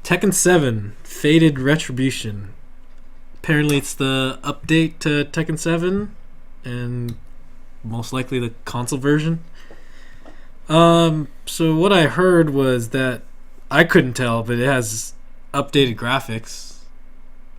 Tekken 7 Fated Retribution. Apparently it's the update to Tekken 7 and most likely the console version. So what I heard was that I couldn't tell, but it has updated graphics.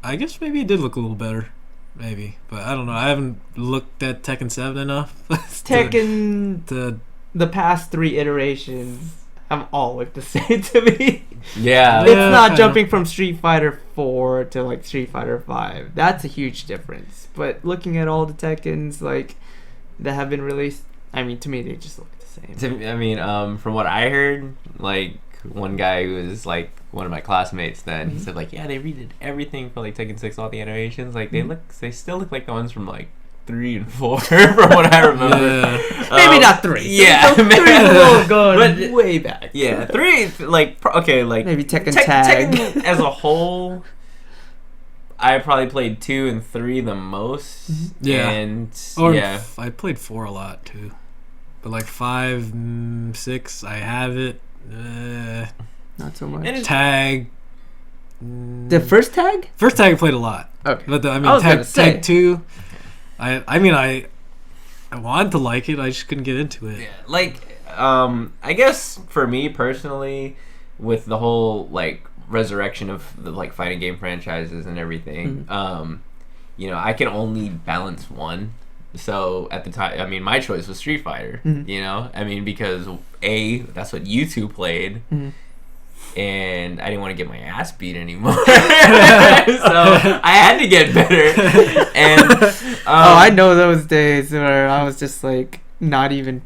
I guess maybe it did look a little better. Maybe. But I don't know. I haven't looked at Tekken 7 enough. Tekken, the past 3 iterations have all looked the same to me. Yeah. It's not jumping from Street Fighter 4 to like Street Fighter 5. That's a huge difference. But looking at all the Tekkens like that have been released, I mean, to me they just look the same. I mean, from what I heard, like one guy who was like one of my classmates then, he said like, yeah, they redid everything for like Tekken 6, all the animations, like they still look like the ones from like 3 and 4 from what I remember. Yeah. Maybe not 3. Yeah, 3 is a little going way back. Yeah, 3 like okay, like maybe Tekken Tag. Tekken as a whole, I probably played 2 and 3 the most. Yeah, and I played 4 a lot too, but like 5, 6, I have it. Not so much. Tag. The first tag? First tag I played a lot. Okay. But tag 2. I wanted to like it. I just couldn't get into it. Yeah, like I guess for me personally, with the whole like resurrection of the like fighting game franchises and everything, you know, I can only balance one. So at the time, I mean, my choice was Street Fighter. You know, I mean, because that's what you two played. And I didn't want to get my ass beat anymore, so I had to get better. And I know those days where I was just like not even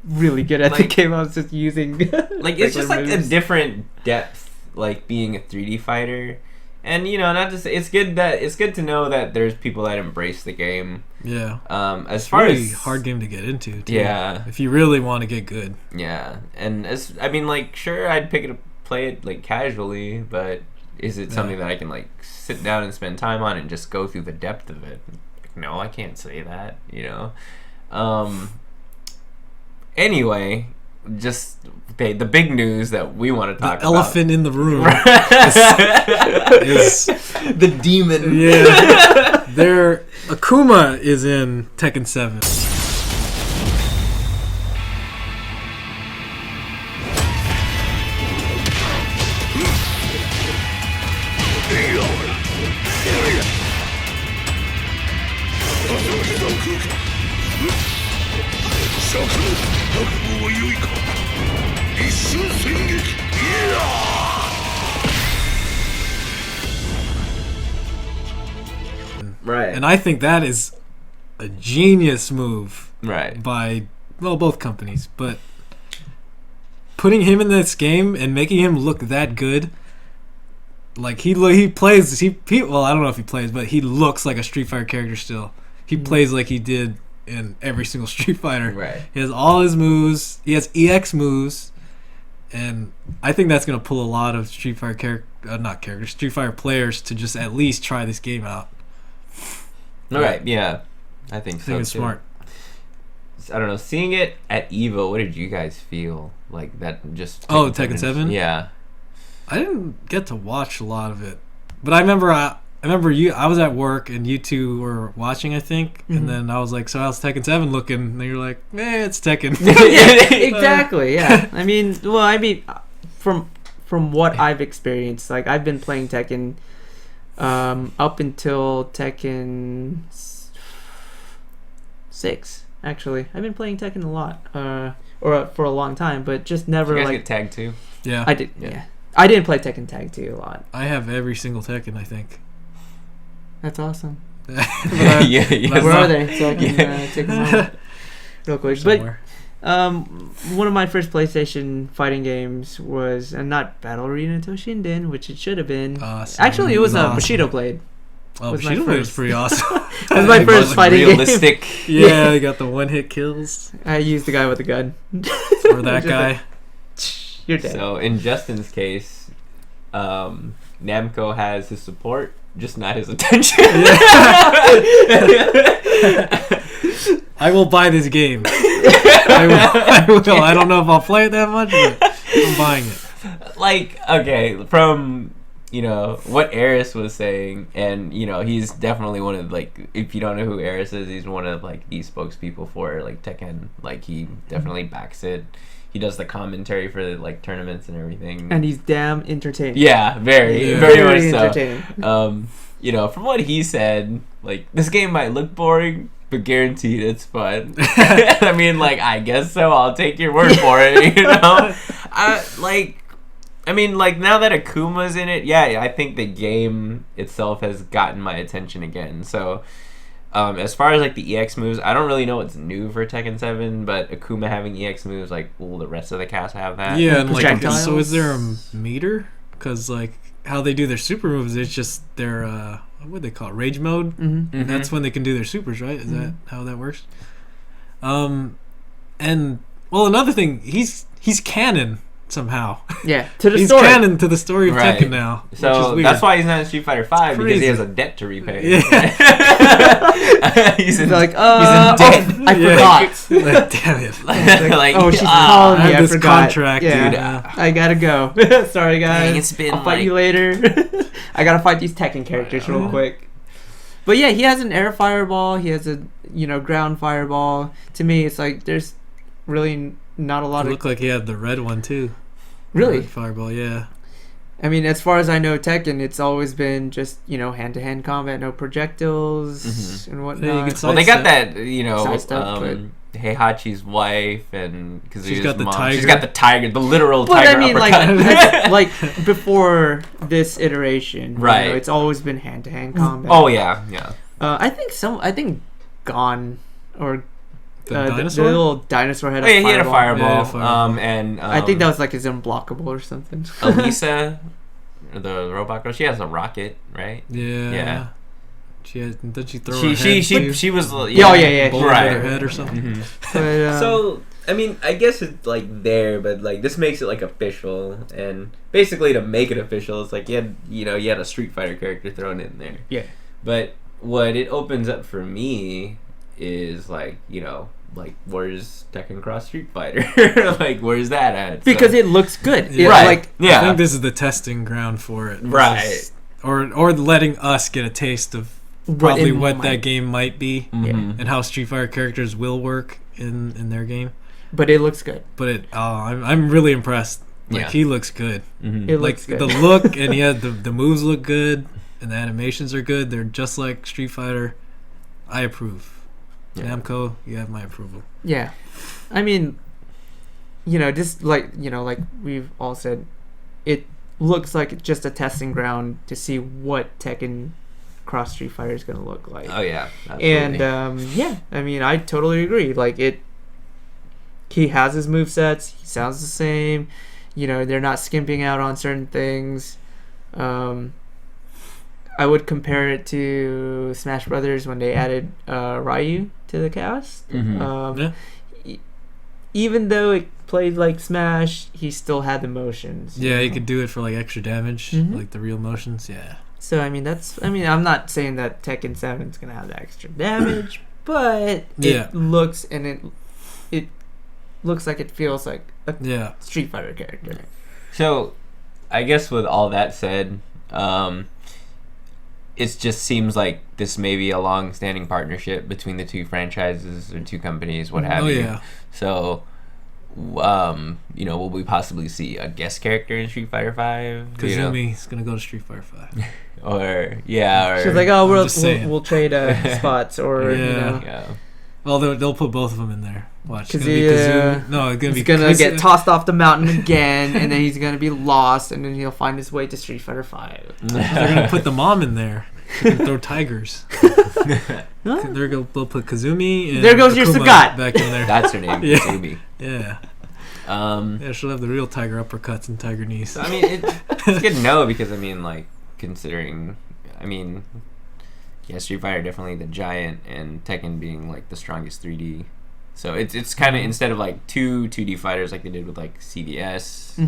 really good at the game. I was just using like it's just like moves. A different depth, like being a 3D fighter. And you know, not just it's good to know that there's people that embrace the game. Yeah. As far as hard game to get into. Too, yeah. If you really want to get good. Yeah, and like sure I'd pick it up. Play it like casually, but is it something that I can like sit down and spend time on and just go through the depth of it? No, I can't say that, you know. Anyway, just the big news that we want to talk about. Elephant in the room is the demon. Yeah. Akuma is in Tekken 7. Right. And I think that is a genius move. Right. By, well, both companies. But putting him in this game and making him look that good, like he plays, well, I don't know if he plays, but he looks like a Street Fighter character still. He plays like he did in every single Street Fighter. Right. He has all his moves. He has EX moves. And I think that's going to pull a lot of Street Fighter Street Fighter players to just at least try this game out. Right, yeah. I think so. It's smart. I don't know. Seeing it at EVO, what did you guys feel? Like that just... Tekken 7? Yeah. I didn't get to watch a lot of it. But I remember I was at work and you two were watching, I think. And then I was like, so how's Tekken 7 looking? And you were like, it's Tekken. Yeah, exactly, yeah. I mean, from what I've experienced, like I've been playing Tekken up until Tekken 6, actually. I've been playing Tekken a lot, or for a long time, but just never. Did you guys like get tagged too? Yeah, I did. Yeah, I didn't play Tekken Tag 2 a lot. I have every single Tekken, I think. That's awesome. Yeah. Where are they? So I can take them out real quick. Somewhere. But one of my first PlayStation fighting games was not Battle Arena Toshinden, which it should have been. Awesome. Actually, it was awesome. Bushido Blade. Oh, Bushido Blade was pretty awesome. It was my first fighting realistic. game. Yeah, you got the one-hit kills. I used the guy with the gun. Or that guy. Like, you're dead. So in Justin's case, Namco has his support, just not his attention. I will buy this game. I will. I don't know if I'll play it that much, but I'm buying it. Like, okay, from you know, what Eris was saying, and, you know, he's definitely one of, like, if you don't know who Eris is, he's one of, like, the spokespeople for, like, Tekken. Like, he definitely backs it. He does the commentary for the, like, tournaments and everything. And he's damn entertaining. Yeah, very much so. Entertaining. You know, from what he said, like, this game might look boring, but guaranteed it's fun. I mean, like, I guess so. I'll take your word for it, you know? I mean, like, now that Akuma's in it, yeah, I think the game itself has gotten my attention again. So, as far as, like, the EX moves, I don't really know what's new for Tekken 7, but Akuma having EX moves, like, will the rest of the cast have that? Yeah, and, like, so is there a meter? Because, like, how they do their super moves, it's just their, what would they call it? Rage mode? Mm-hmm. And that's when they can do their supers, right? Is that how that works? And, well, another thing, he's canon. Somehow, yeah, to the he's story. canon to the story of Tekken now. So that's why he's not in Street Fighter 5 because he has a debt to repay. Yeah. he's in, like, he's in debt. I forgot. Like, damn it! Like, oh, she's calling me. I have this forgot. contract, yeah. dude. I gotta go. Sorry, guys. Dang, it's been I'll fight you later. I gotta fight these Tekken characters real quick. But yeah, he has an air fireball. He has a ground fireball. To me, it's like there's really not a lot of. Looked like he had the red one too. Really? Red fireball, yeah. I mean, as far as I know, Tekken, it's always been just hand-to-hand combat, no projectiles and whatnot. Well, they got that Heihachi's wife, and because she's got the tiger. She's got the tiger, the literal but tiger. I mean, uppercut. like before this iteration, right? It's always been hand-to-hand combat. Oh yeah. I think Gon or. The dinosaur? The little dinosaur had a he fireball. had a fireball. Yeah, fireball. And I think that was like his unblockable or something. Elisa, the robot girl, she has a rocket, right? Yeah. She has. Did she throw? She was. Yeah. Right. Her head or something. Mm-hmm. But, so I mean, I guess it's like there, but like this makes it like official, and basically to make it official, it's like you had a Street Fighter character thrown in there. Yeah. But what it opens up for me is like where's Tekken Cross Street Fighter? Like where's that at? Because it looks good. Yeah. Right. Like, I think this is the testing ground for it. Right. Or letting us get a taste of probably what that game might be, and how Street Fighter characters will work in their game. But it looks good. But I'm really impressed. Like he looks good. It looks good. The look and the moves look good and the animations are good. They're just like Street Fighter. I approve. Namco, you have my approval. Yeah, I mean, just like we've all said, it looks like just a testing ground to see what Tekken Cross Street Fighter is going to look like. Oh yeah, absolutely. And I mean, I totally agree. Like he has his movesets. He sounds the same. They're not skimping out on certain things. I would compare it to Smash Brothers when they added Ryu to the cast. Even though it played like Smash, he still had the motions. Yeah, he could do it for like extra damage, like the real motions. Yeah. So I'm not saying that Tekken 7 is gonna have the extra damage, but it looks it looks like it feels like a Street Fighter character. So, I guess with all that said, it just seems like this may be a long-standing partnership between the two franchises or two companies, what have you. Yeah. So, will we possibly see a guest character in Street Fighter 5? Kazumi's gonna go to Street Fighter 5. or she's like, oh, we'll trade spots, or Well, they'll put both of them in there. Watch. Because he's gonna get tossed off the mountain again, and then he's gonna be lost, and then he'll find his way to Street Fighter 5. They're gonna put the mom in there. And throw tigers. They'll put Kazumi. And there goes your Akuma Sagat back in there. That's her name, Kazumi. Yeah. She'll have the real tiger uppercuts and tiger knees. So, I mean, it's good to know because considering, Street Fighter definitely the giant, and Tekken being like the strongest 3D. So it's kind of, instead of like two 2D fighters like they did with like CVS.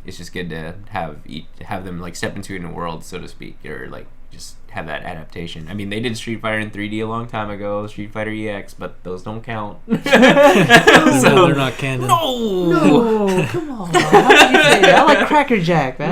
It's just good to have them like step into a new world, so to speak, or like just have that adaptation. I mean, they did Street Fighter in 3D a long time ago, Street Fighter EX, but those don't count. So they're not canon. No, come on. How did you say that? I like Cracker Jack, man.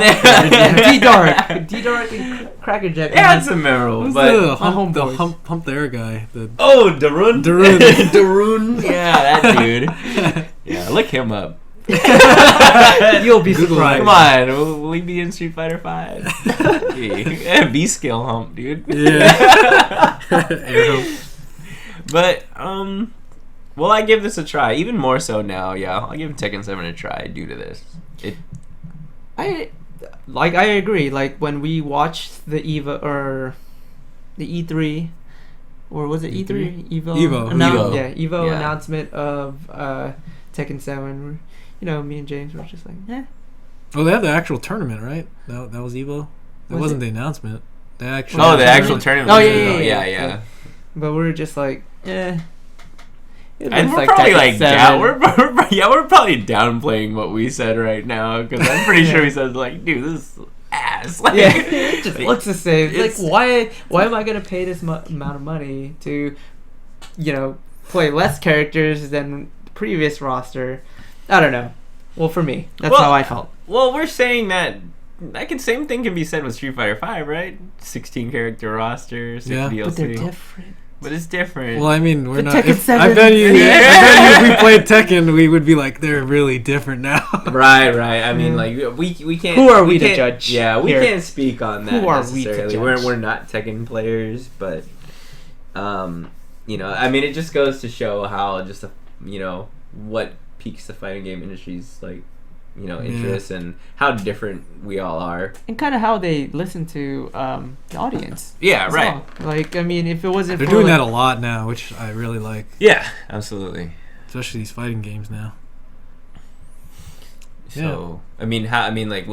D-Dark and Cracker Jack. Yeah, it's a memorable. Who's But the homeboys. hump there guy? Darun. Darun. Yeah, that dude. Yeah, look him up. You'll be Google surprised. Come on, will he be in Street Fighter 5? Yeah, B-skill hump, dude. Yeah. Air hump. But, will I give this a try? Even more so now, yeah. I'll give Tekken 7 a try due to this. I agree. Like when we watched the EVA or the E3, or was it E3? Evo. Yeah, Evo Yeah. announcement of Tekken 7. You know, me and James were just like, eh. Oh, they have the actual tournament, right? That was Evo. That Was wasn't it? the announcement. The actual. Oh, the actual tournament. Oh, was yeah. Evo. Yeah. But we were just like, eh. It And looks we're probably Tekken like 7. we're probably downplaying what we said right now because I'm pretty sure we said like, dude, this is ass. Like, Yeah, it just looks the same. It's- Like, why am I gonna pay this amount of money to, play less characters than the previous roster? I don't know. Well, for me, that's how I felt. Well, we're saying that same thing can be said with Street Fighter 5, right? 16 character roster, 6 Yeah. DLC. But they're different. But it's different. Well, I mean, we're The not. Tekken If, 7. I bet you. Yeah. If we played Tekken, we would be like, they're really different now. Right. I mean, like we can't. Who are we to can't- judge Yeah, we here? can't speak on that Who are we to necessarily. judge? We're not Tekken players, but I mean, it just goes to show how just what piques the fighting game industry's interest and how different we all are. And kind of how they listen to the audience. Yeah, as right. well. Like, I mean, if it wasn't They're for doing like, that a lot now, which I really like, Yeah, absolutely. especially these fighting games now. So I mean, with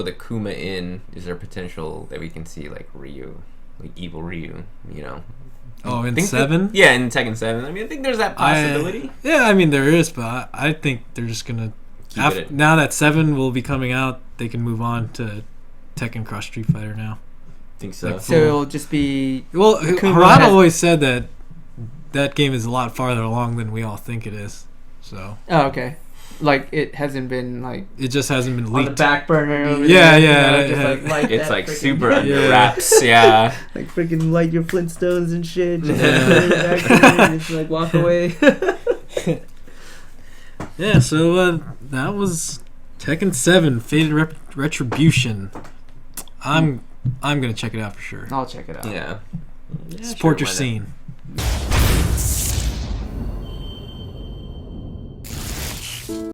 Akuma in, is there potential that we can see like Ryu, like evil Ryu? Oh, in Think that- 7? Yeah, in Tekken 7. I mean, I think there's that possibility. I mean, there is, but I think they're just gonna. Keep it. Now that 7 will be coming out, they can move on to Tekken Cross Street Fighter now. Think so. Like, So it'll just be Well, Akuma Harada has- always said that game is a lot farther along than we all think it is. So okay. Like it hasn't been like it just hasn't been on the leaked. back burner. Over Yeah, there, yeah, just yeah. like It's that like freaking- super under Yeah. wraps. Yeah. like freaking light your Flintstones and shit. Just Yeah. just like walk away. Yeah, so that was Tekken 7 Faded Retribution. I'm gonna check it out for sure. I'll check it out. Yeah. Support sure, your why not? scene.